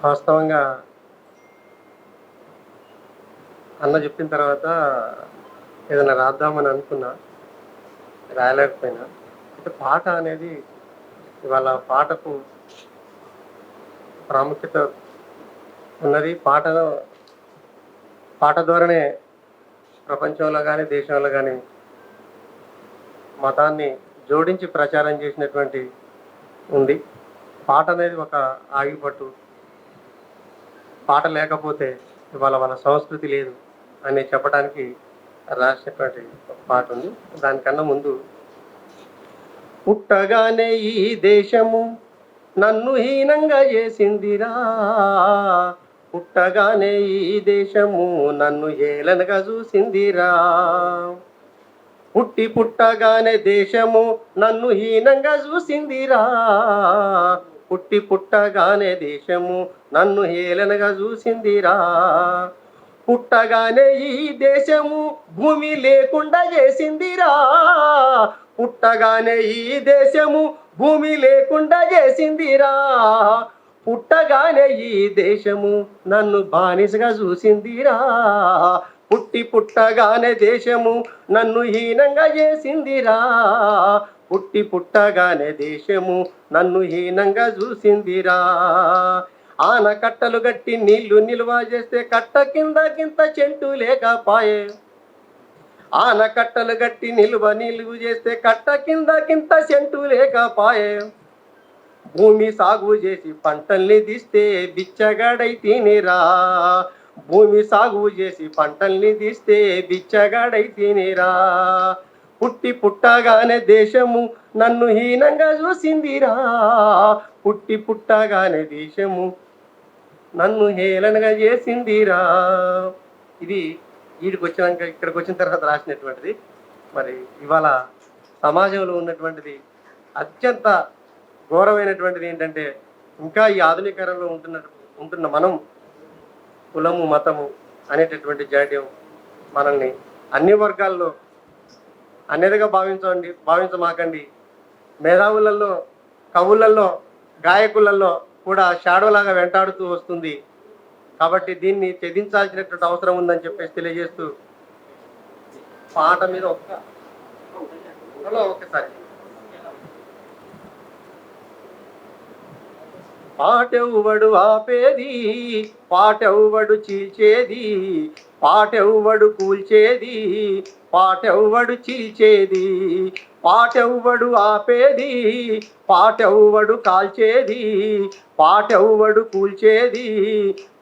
వాస్తవంగా అన్న చెప్పిన తర్వాత ఏదైనా రాద్దామని అనుకున్నా, రాయలేకపోయినా. అయితే పాట అనేది ఇవాళ పాటకు ప్రాముఖ్యత ఉన్నది. పాట ద్వారానే ప్రపంచంలో గానీ, దేశంలో గానీ మతాన్ని జోడించి ప్రచారం చేసినటువంటి ఉంది. పాట అనేది ఒక ఆగిపట్టు. పాట లేకపోతే ఇవాళ మన సంస్కృతి లేదు అని చెప్పడానికి రాసినటువంటి ఒక పాట ఉంది. దానికన్నా ముందు, పుట్టగానే ఈ దేశము నన్ను హీనంగా చేసిందిరా, పుట్టగానే ఈ దేశము నన్ను హేళనగా చూసిందిరా, పుట్టగానే దేశము నన్ను హీనంగా చూసిందిరా, పుట్టగానే దేశము నన్ను హేళనగా చూసిందిరా, పుట్టగానే ఈ దేశము భూమి లేకుండా చేసిందిరా, పుట్టగానే ఈ దేశము భూమి లేకుండా చేసిందిరా, పుట్టగానే ఈ దేశము నన్ను బానిసగా చూసిందిరా, పుట్టగానే దేశము నన్ను హీనంగా చేసిందిరా, పుట్టగానే దేశము నన్ను హీనంగా చూసిందిరా, ఆనకట్టలు గట్టి నీళ్లు నిల్వ చేస్తే కట్ట కింద చెంటు లేకపాయే, ఆనకట్టలు గట్టి నిల్వ చేస్తే కట్ట కింద చెంటు లేకపాయే, భూమి సాగు చేసి పంటల్ని తీస్తే బిచ్చగాడై తినేరా, భూమి సాగు చేసి పంటల్ని తీస్తే బిచ్చగాడై తినేరా, పుట్టగానే దేశము నన్ను హీనంగా చూసిందిరా, పుట్టగానే దేశము నన్ను హేళనగా చేసిందిరా. ఇది ఇక్కడికి వచ్చిన తర్వాత రాసినటువంటిది. మరి ఇవాళ సమాజంలో ఉన్నటువంటిది అత్యంత ఘోరమైనటువంటిది ఏంటంటే, ఇంకా ఈ ఆధునికరంలో ఉంటున్న మనం కులము మతము అనేటటువంటి జాడ్యం మనల్ని అన్ని వర్గాల్లో అన్యదిగా భావించమాకండి. మేధావులలో, కవులలో, గాయకులలో కూడా షాడోలాగా వెంటాడుతూ వస్తుంది. కాబట్టి దీన్ని ఛేదించాల్సినటువంటి అవసరం ఉందని చెప్పేసి తెలియజేస్తూ, పాట మీద ఒక్కసారి పాటెవ్వడు ఆపేది, పాటెవ్వడు చీల్చేది, పాటెవ్వడు కూల్చేది, పాటెవ్వడు చీల్చేది, పాటెవ్వడు ఆపేది, పాటెవ్వడు కాల్చేది, పాటెవ్వడు కూల్చేది,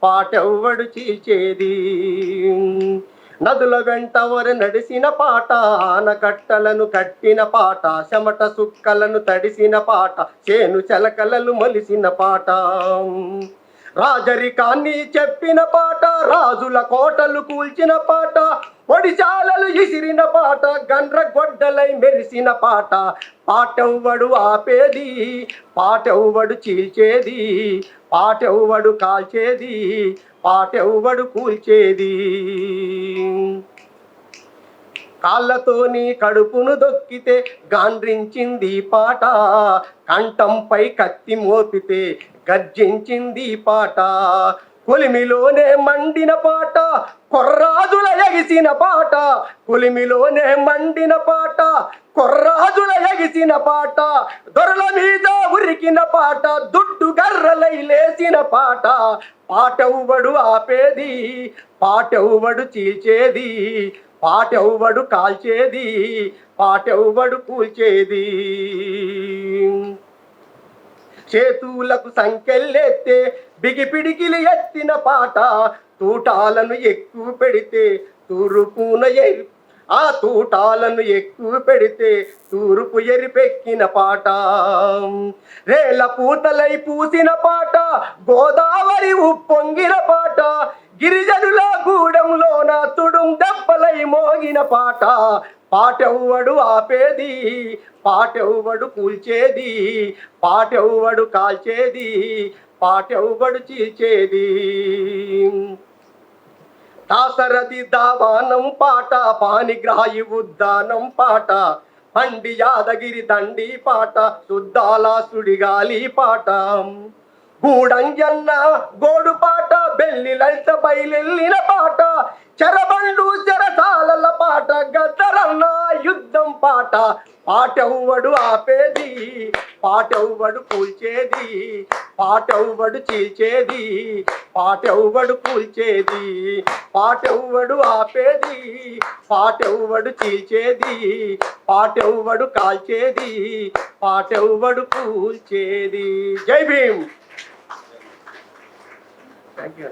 పాటెవ్వడు చీల్చేది, నదుల వెంట నడిసిన పాట, ఆనకట్టలను కట్టిన పాట, చెమట సుక్కలను తడిసిన పాట, చేను చెలకలలు మొలిసిన పాట, రాజరికాన్ని చెప్పిన పాట, రాజుల కోటలు కూల్చిన పాట, ఒడిశాలలు ఇసిరిన పాట, గండ్ర గొడ్డలై మెరిసిన పాట, పాటెవ్వడు ఆపేది, పాటెవ్వడు చీల్చేది, పాటెవ్వడు కాల్చేది, పాటెవ్వడు కూల్చేది, కాళ్ళతోని కడుపును దొక్కితే గాండ్రించింది పాట, కంఠంపై కత్తి మోపితే గర్జించింది పాట, కొలిమిలోనే మండిన పాట, కొర్రాజుల ఎగిసిన పాట, కొలిమిలోనే మండిన పాట, కొర్రాజుల ఎగిసిన పాట, దొరల మీద ఉరికిన పాట, దుడ్డు గర్రలై లేచిన పాట, పాటెవ్వడు ఆపేది, పాటెవ్వడు చీల్చేది, పాటెవ్వడు కాల్చేది, పాటెవ్వడు కూల్చేది, చేతులకు సంకెళ్ళెత్తే బిగిపిడికిలి ఎత్తిన పాట, తూటాలను ఎక్కువ పెడితే తూర్పున ఆ తూటాలను ఎక్కువ పెడితే తూర్పు ఎరిపెక్కిన పాట, రేల పూతలై పూసిన పాట, గోదావరి ఉప్పొంగిన పాట, గిరిజనుల గూడెంలోన తుడుం దెబ్బలై మోగిన పాట, పాటెవ్వడు ఆపేది, పాటెవ్వడు కూల్చేది, పాటెవ్వడు కాల్చేది, పాటెవ్వడు చీల్చేది, దాసరథి దావానం పాట, పానిగ్రాహి ఉద్దానం పాట, పండి యాదగిరి దండి పాట, శుద్ధాల సుడిగాలి పాట, గూడంజన్న గోడు పాట బెల్లి లలిత బయలెల్లిన పాట చెరబండు చెరసాలల పాట గద్దరన్న యుద్ధం పాట పాటెవ్వడు ఆపేది పాటెవ్వడు కూల్చేది పాటెవ్వడు చీల్చేది పాటెవ్వడు కూల్చేది పాటెవ్వడు ఆపేది పాటెవ్వడు చీల్చేది పాటెవ్వడు కాల్చేది పాటెవ్వడు కూల్చేది. జై భీమ్. Thank you.